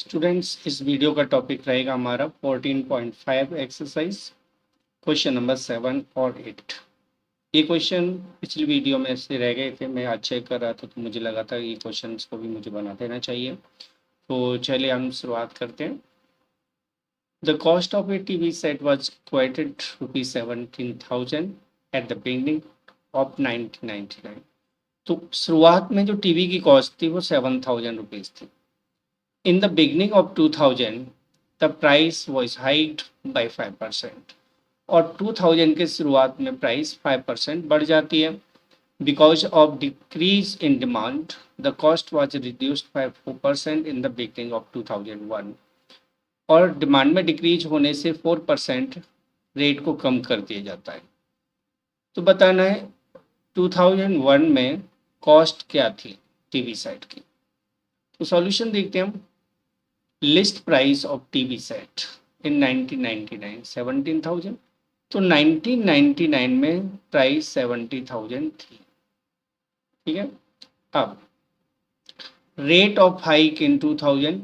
Students, इस video का topic रहेगा हमारा 14.5 एक्सरसाइज क्वेश्चन नंबर 7 और 8। ये क्वेश्चन पिछली वीडियो में से रह गए थे, मैं आज चेक कर रहा था तो मुझे लगा था ये क्वेश्चन को भी मुझे बना देना चाहिए। तो चलिए हम शुरुआत करते हैं। The cost of a TV set was quoted ₹17,000 at the beginning of 1999। तो शुरुआत में जो टीवी की कॉस्ट थी वो ₹7,000 थी। In the beginning of 2000, the price was hiked by 5%। और 2000 के शुरुआत में प्राइस 5% बढ़ जाती है। Because of decrease in demand, the cost was reduced by 4% in the beginning of 2001। और डिमांड में डिक्रीज होने से 4% रेट को कम कर दिया जाता है। तो बताना है 2001 में कॉस्ट क्या थी टीवी सेट की। तो सॉल्यूशन देखते हैं हम। List price of TV set in 1999 17,000। तो 1999 में प्राइस 70,000 थी। ठीक है। अब rate of hike in 2000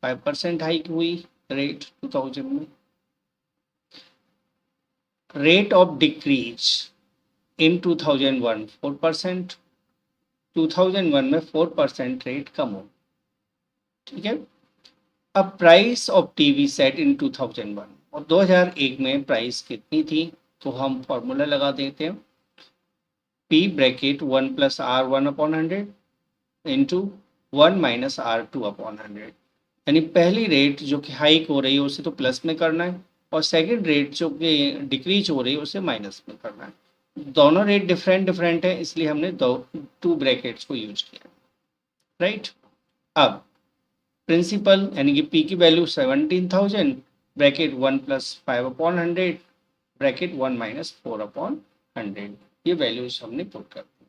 5% hike हुई रेट 2000 में। Rate of decrease in 2001 4%। 2001 में 4% रेट कम हो। ठीक है। अब प्राइस ऑफ टीवी सेट इन 2001 और 2001 में प्राइस कितनी थी, तो हम फॉर्मूला लगा देते हैं। P bracket 1 plus R1/100 into 1 minus R2/100। यानी पहली रेट जो कि हाइक हो रही है उसे तो प्लस में करना है और सेकंड रेट जो कि डिक्रीज हो रही है उसे माइनस में करना है। दोनों रेट डिफरेंट डिफरेंट है, इसलिए हमने टू ब्रैकेट्स को यूज किया। राइट। अब प्रिंसिपल यानी कि पी की value 17,000 bracket 1 plus 5/100 bracket 1 minus 4/100। ये वैल्यूज हमने पुट कर दी।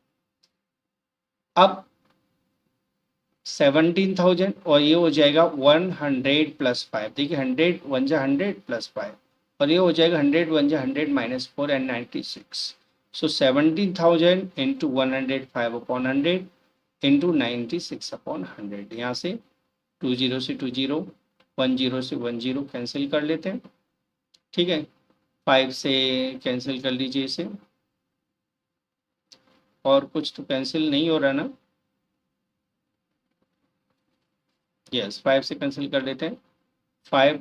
अब 17,000 और ये हो जाएगा 100 प्लस 5। देखिए 100 1 जा 100 प्लस 5 और ये हो जाएगा 100 1 जा 100 minus 4 and 96। So 17,000 into 105/100 into 96/100। यहाँ से 20 से 20 10 से 10 कैंसिल कर लेते हैं। ठीक है। 5 से कैंसिल कर लीजिए इसे। और कुछ तो कैंसिल नहीं हो रहा ना। यस 5 से कैंसिल कर लेते हैं। 5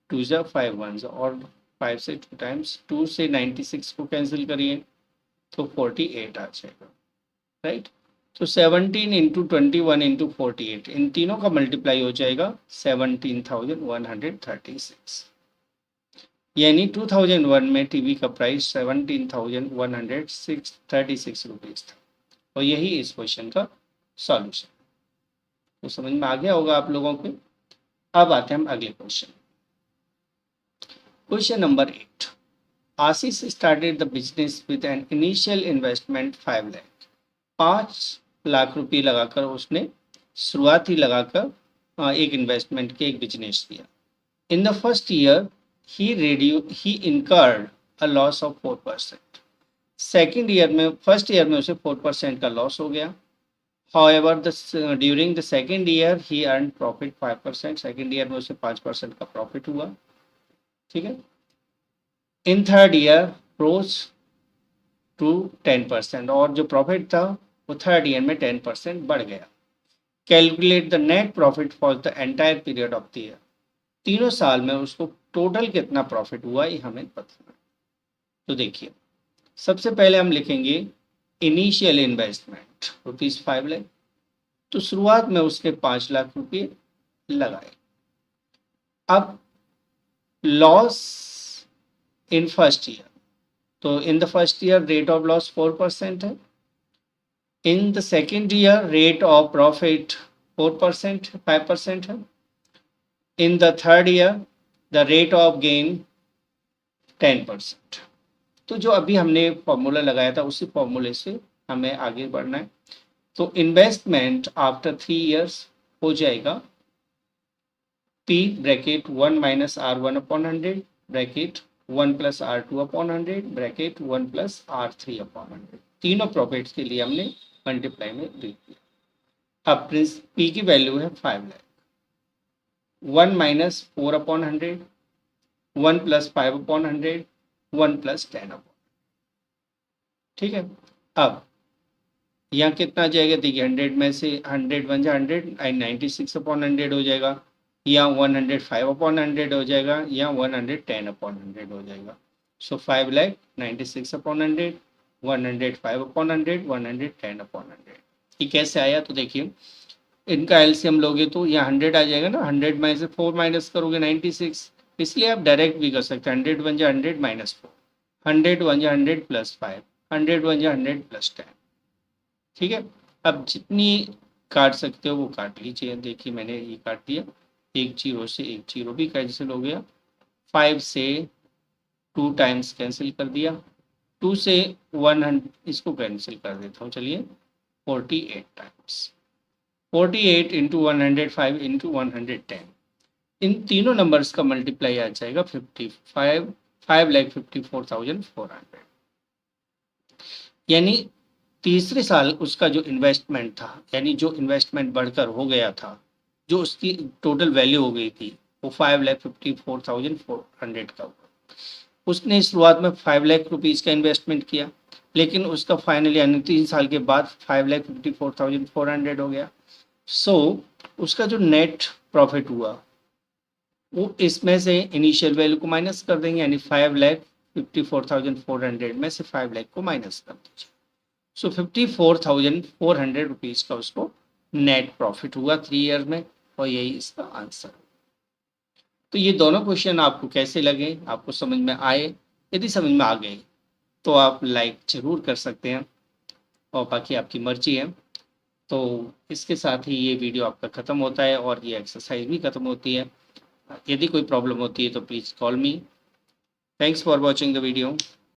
2 जा 5 1 जा और 5 से 2 टाइम्स 2 से 96 को कैंसिल करिए तो 48 आ जाएगा। राइट। तो 17 इंटू 21 इंटू 48 इन तीनों का मल्टीप्लाई हो जाएगा 17,136। यानी 2001 में टीवी का प्राइस 17,136 रुपीज था। और यही इस क्वेश्चन का सॉल्यूशन। तो समझ में आ गया होगा आप लोगों को। अब आते हैं हम अगले question. Question number 8। Ashish started the business with an initial investment 5 lakh. 5 lakh रुपए लगाकर उसने शुरुआती लगाकर एक इन्वेस्टमेंट के एक बिजनेस किया। In the first year he incurred a loss of 4%। Second year में फर्स्ट ईयर में उसे 4% का लॉस हो गया। However, during the second year he earned profit 5%। Second year में उसे 5% का प्रॉफिट हुआ। ठीक है। In third year rose to 10% और जो प्रॉफिट था वो थर्ड ईयर में 10% बढ़ गया। Calculate the net profit for the entire period of the year. तीनों साल में उसको टोटल कितना प्रॉफिट हुआ ये हमें बताना। तो देखिए सबसे पहले हम लिखेंगे इनिशियल इन्वेस्टमेंट ₹5 लाख। तो शुरुआत में उसने 5 लाख रुपए लगाए। अब लॉस इन फर्स्ट ईयर, तो in the first year rate of loss 4% है। In the second year rate of profit 4% 5% है। In the third year the rate of gain 10%। तो जो अभी हमने फॉर्मूला लगाया था उसी फॉर्मूले से हमें आगे बढ़ना है। तो इन्वेस्टमेंट आफ्टर 3 इयर्स हो जाएगा P bracket 1 minus R1/100 bracket 1 plus R2/100 bracket 1 plus R3/100। तीनों प्रॉफिट्स के लिए हमने मल्टीप्लाई में लिख दिया। अब P की वैल्यू है 5 लाख। 1 minus 4/100, 1 plus 5/100, 1 plus 10/100। ठीक है। अब यहाँ कितना आ जाएगा देखिए, 100 में से 100 बन जाए 100, 96/100 हो जाएगा, या 105/100 हो जाएगा, या 110/100 हो जाएगा। सो 5,96,100, 105/100, 110/100। ये कैसे आया तो देखिए, इनका एलसीएम लोगे तो यहाँ 100 आ जाएगा ना, 100 में से 4 माइनस करोगे 96, इसलिए आप डायरेक्ट भी कर सकते हैं, 100 बन जाए 100 माइनस 4, 100 बन जाए 100 प्लस 5, 100 बन जाए 100 प्लस 10। ठीक है। अब जितनी काट सकते हो वो काट लीजिए। देखिए मैंने ये काट दिया, एक जीरो से एक जीरो भी कैंसिल हो गया, 5 से 2 टाइम्स कैंसिल कर दिया, 2 से 100 इसको कैंसिल कर देता हूँ, चलिए 48 टाइम्स, 48 इंटू 105 इंटू 110, इन तीनों नंबर्स का मल्टीप्लाई आ जाएगा 55, 5,54,400। यानी तीसरे साल उसका जो इन्वेस्टमेंट था, यानी जो इन्वेस्टमेंट बढ़कर हो गया था, जो उसकी टोटल वैल्यू हो गई थी, वो 5,54,400 का हुआ। उसने शुरुआत में 5 लाख रुपीज़ का इन्वेस्टमेंट किया, लेकिन उसका फाइनली यानी 3 साल के बाद 5,54,400 हो गया। सो उसका जो नेट प्रॉफिट हुआ वो इसमें से इनिशियल वैल्यू को माइनस कर देंगे, यानी 5,54,400 में से 5 लाख को माइनस कर दीजिए। सो 54,400 रुपीज़ का उसको नेट प्रॉफिट हुआ 3 ईयर में, और यही इसका आंसर। तो ये दोनों क्वेश्चन आपको कैसे लगे, आपको समझ में आए? यदि समझ में आ गए तो आप लाइक जरूर कर सकते हैं, और बाकी आपकी मर्जी है। तो इसके साथ ही ये वीडियो आपका ख़त्म होता है और ये एक्सरसाइज भी ख़त्म होती है। यदि कोई प्रॉब्लम होती है तो please call me. Thanks for watching the video.